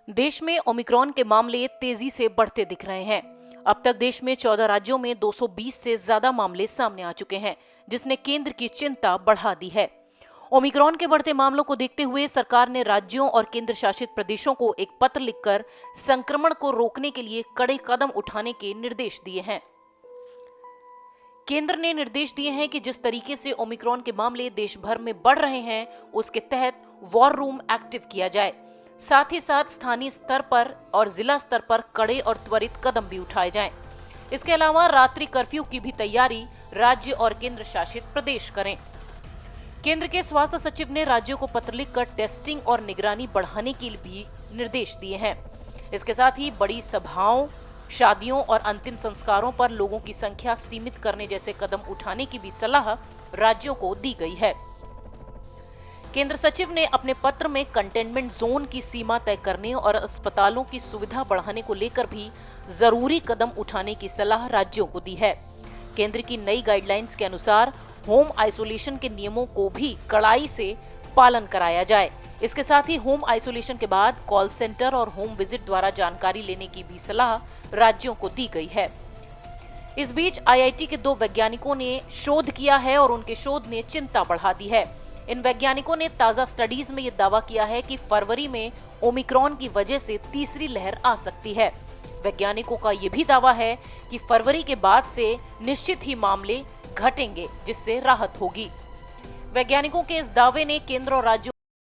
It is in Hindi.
देश में ओमिक्रॉन के मामले तेजी से बढ़ते दिख रहे हैं। अब तक देश में 14 राज्यों में 220 से ज्यादा मामले सामने आ चुके हैं, जिसने केंद्र की चिंता बढ़ा दी है। ओमिक्रॉन के बढ़ते मामलों को देखते हुए सरकार ने राज्यों और केंद्र शासित प्रदेशों को एक पत्र लिखकर संक्रमण को रोकने के लिए कड़े कदम उठाने के निर्देश दिए हैं। केंद्र ने निर्देश दिए हैं कि जिस तरीके से ओमिक्रॉन के मामले देश भर में बढ़ रहे हैं, उसके तहत वॉर रूम एक्टिव किया जाए। साथ ही साथ स्थानीय स्तर पर और जिला स्तर पर कड़े और त्वरित कदम भी उठाए जाएं। इसके अलावा रात्रि कर्फ्यू की भी तैयारी राज्य और केंद्र शासित प्रदेश करें। केंद्र के स्वास्थ्य सचिव ने राज्यों को पत्र लिखकर टेस्टिंग और निगरानी बढ़ाने के भी निर्देश दिए हैं। इसके साथ ही बड़ी सभाओं, शादियों और अंतिम संस्कारों पर लोगों की संख्या सीमित करने जैसे कदम उठाने की भी सलाह राज्यों को दी गई है। केंद्र सचिव ने अपने पत्र में कंटेनमेंट जोन की सीमा तय करने और अस्पतालों की सुविधा बढ़ाने को लेकर भी जरूरी कदम उठाने की सलाह राज्यों को दी है। केंद्र की नई गाइडलाइंस के अनुसार होम आइसोलेशन के नियमों को भी कड़ाई से पालन कराया जाए। इसके साथ ही होम आइसोलेशन के बाद कॉल सेंटर और होम विजिट द्वारा जानकारी लेने की भी सलाह राज्यों को दी गई है। इस बीच आईआईटी के 2 वैज्ञानिकों ने शोध किया है और उनके शोध ने चिंता बढ़ा दी है। इन वैज्ञानिकों ने ताजा स्टडीज में यह दावा किया है कि फरवरी में ओमिक्रॉन की वजह से तीसरी लहर आ सकती है। वैज्ञानिकों का यह भी दावा है कि फरवरी के बाद से निश्चित ही मामले घटेंगे, जिससे राहत होगी। वैज्ञानिकों के इस दावे ने केंद्र और राज्यों